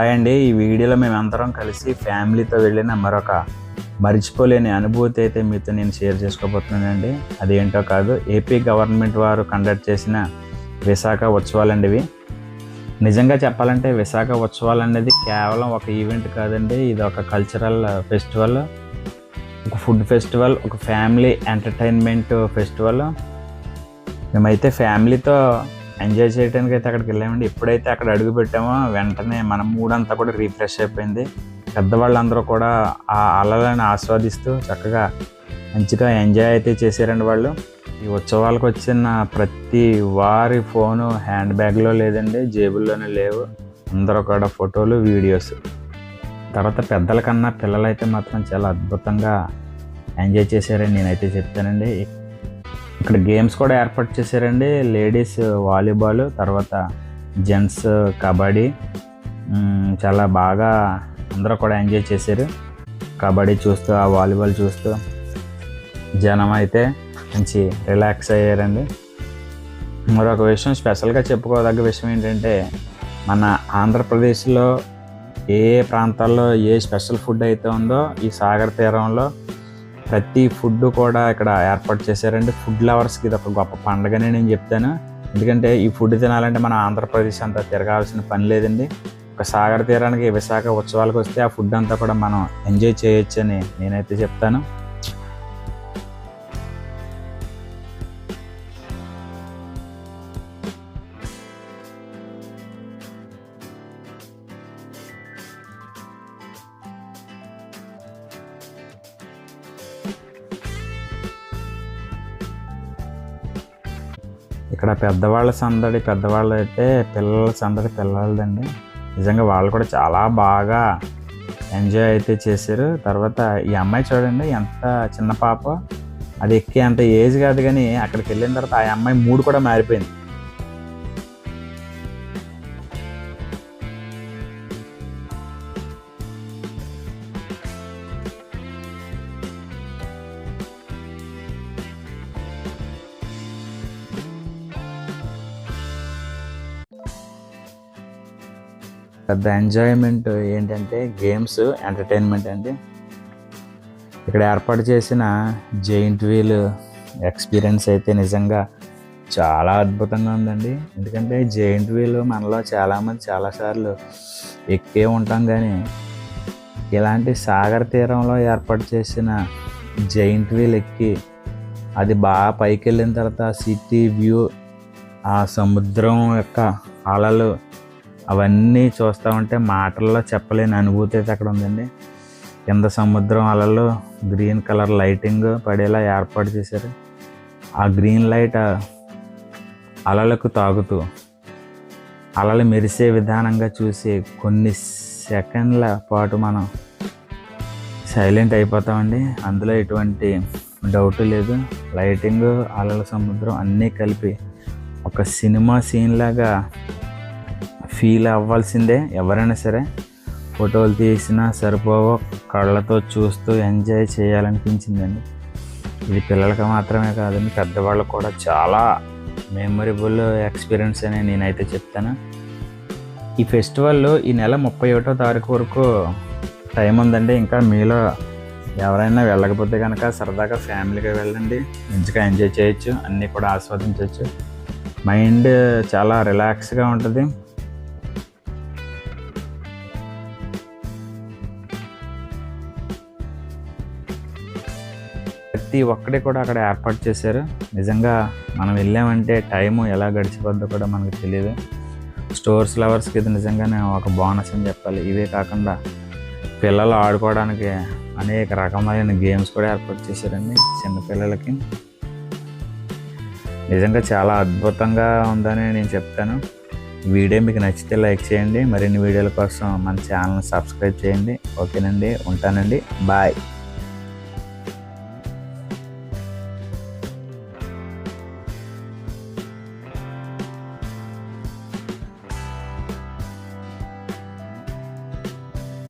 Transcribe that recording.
Hi అండి. ఈ వీడియోలో మేమందరం కలిసి ఫ్యామిలీతో వెళ్ళిన మరొక మర్చిపోలేని అనుభూతి అయితే మీతో నేను షేర్ చేసుకోబోతున్నానండి. అదేంటో కాదు, ఏపీ గవర్నమెంట్ వారు కండక్ట్ చేసిన విశాఖ ఉత్సవాలండి ఇవి. నిజంగా చెప్పాలంటే విశాఖ ఉత్సవాలు అనేది కేవలం ఒక ఈవెంట్ కాదండి. ఇది ఒక కల్చరల్ ఫెస్టివల్, ఒక ఫుడ్ ఫెస్టివల్, ఒక ఫ్యామిలీ ఎంటర్టైన్మెంట్ ఫెస్టివల్. మేమైతే ఫ్యామిలీతో ఎంజాయ్ చేయడానికి అయితే అక్కడికి వెళ్ళామండి. ఎప్పుడైతే అక్కడ అడుగు పెట్టామో వెంటనే మన మూడ్ అంతా కూడా రీఫ్రెష్ అయిపోయింది. పెద్దవాళ్ళందరూ కూడా ఆ అలలను ఆస్వాదిస్తూ చక్కగా మంచిగా ఎంజాయ్ అయితే చేశారండి వాళ్ళు. ఈ ఉత్సవాలకు వచ్చిన ప్రతి వారి ఫోను హ్యాండ్ బ్యాగ్లో లేదండి, జేబుల్లోనే లేవు. అందరూ కూడా ఫోటోలు, వీడియోస్. తర్వాత పెద్దల కన్నా పిల్లలైతే మాత్రం చాలా అద్భుతంగా ఎంజాయ్ చేశారని నేనైతే చెప్తానండి. ఇక్కడ గేమ్స్ కూడా ఏర్పాటు చేశారండి. లేడీస్ వాలీబాల్, తర్వాత జెంట్స్ కబడ్డీ. చాలా బాగా అందరూ కూడా ఎంజాయ్ చేశారు. కబడ్డీ చూస్తూ, ఆ వాలీబాల్ చూస్తూ జనం అయితే మంచి రిలాక్స్ అయ్యారండి. మరొక విషయం, స్పెషల్గా చెప్పుకోదగ్గ విషయం ఏంటంటే, మన ఆంధ్రప్రదేశ్లో ఏ ప్రాంతాల్లో ఏ స్పెషల్ ఫుడ్ అయితే ఉందో ఈ సాగర్ తీరంలో ప్రతి ఫుడ్ కూడా ఇక్కడ ఏర్పాటు చేశారండి. ఫుడ్ లవర్స్కి ఇది ఒక గొప్ప పండుగనే నేను చెప్తాను. ఎందుకంటే ఈ ఫుడ్ తినాలంటే మన ఆంధ్రప్రదేశ్ అంతా తిరగాల్సిన పని లేదండి. ఒక సాగర్ తీరానికి విశాఖ ఉత్సవాలకు వస్తే ఆ ఫుడ్ అంతా కూడా మనం ఎంజాయ్ చేయొచ్చని నేనైతే చెప్తాను. ఇక్కడ పెద్దవాళ్ళ సందడి పెద్దవాళ్ళు అయితే, పిల్లల సందడి పిల్లలదండి. నిజంగా వాళ్ళు కూడా చాలా బాగా ఎంజాయ్ అయితే చేశారు. తర్వాత ఈ అమ్మాయి చూడండి, ఎంత చిన్న పాప, అది ఎక్కి అంత ఏజ్ కాదు, కానీ అక్కడికి వెళ్ళిన తర్వాత ఆ అమ్మాయి మూడ్ కూడా మారిపోయింది. పెద్ద ఎంజాయ్మెంట్ ఏంటంటే గేమ్స్, ఎంటర్టైన్మెంట్ అండి. ఇక్కడ ఏర్పాటు చేసిన జైంట్ వీల్ ఎక్స్పీరియన్స్ అయితే నిజంగా చాలా అద్భుతంగా ఉందండి. ఎందుకంటే జైంట్ వీల్ మనలో చాలామంది చాలాసార్లు ఎక్కే ఉంటాం, కానీ ఇలాంటి సాగర్ తీరంలో ఏర్పాటు చేసిన జైంట్ వీల్ ఎక్కి అది బాగా పైకి వెళ్ళిన తర్వాత సిటీ వ్యూ, ఆ సముద్రం యొక్క అలలు అవన్నీ చూస్తూ ఉంటే మాటల్లో చెప్పలేని అనుభూతి అయితే అక్కడ ఉందండి. కింద సముద్రం అలలు గ్రీన్ కలర్ లైటింగ్ పడేలా ఏర్పాటు చేశారు. ఆ గ్రీన్ లైట్ అలలకు తాగుతూ అలలు మెరిసే విధానంగా చూసి కొన్ని సెకండ్ల పాటు మనం సైలెంట్ అయిపోతామండి. అందులో ఎటువంటి డౌట్ లేదు. లైటింగ్, అలల సముద్రం అన్నీ కలిపి ఒక సినిమా సీన్ లాగా ఫీల్ అవ్వాల్సిందే ఎవరైనా సరే. ఫోటోలు తీసినా సరిపోవో, కళ్ళతో చూస్తూ ఎంజాయ్ చేయాలనిపించిందండి. ఇది పిల్లలకి మాత్రమే కాదండి, పెద్దవాళ్ళకు కూడా చాలా మెమొరబుల్ ఎక్స్పీరియన్స్ అని నేనైతే చెప్తాను. ఈ ఫెస్టివల్ ఈ నెల 31వ తారీఖు వరకు టైం ఉందండి. ఇంకా మీలో ఎవరైనా వెళ్ళకపోతే కనుక సరదాగా ఫ్యామిలీగా వెళ్ళండి, మంచిగా ఎంజాయ్ చేయొచ్చు, అన్నీ కూడా ఆస్వాదించవచ్చు. మైండ్ చాలా రిలాక్స్గా ఉంటుంది. ప్రతి ఒక్కటి కూడా అక్కడ ఏర్పాటు చేశారు. నిజంగా మనం వెళ్ళామంటే టైము ఎలా గడిచిపోద్దో కూడా మనకు తెలియదు. స్టోర్స్ లవర్స్కి ఇది నిజంగానే ఒక బోనస్ అని చెప్పాలి. ఇవే కాకుండా పిల్లలు ఆడుకోవడానికి అనేక రకమైన గేమ్స్ కూడా ఏర్పాటు చేశారండి చిన్నపిల్లలకి. నిజంగా చాలా అద్భుతంగా ఉందని నేను చెప్తాను. వీడియో మీకు నచ్చితే లైక్ చేయండి. మరిన్ని వీడియోల కోసం మన ఛానల్ని సబ్స్క్రైబ్ చేయండి. ఓకేనండి, ఉంటానండి, బాయ్.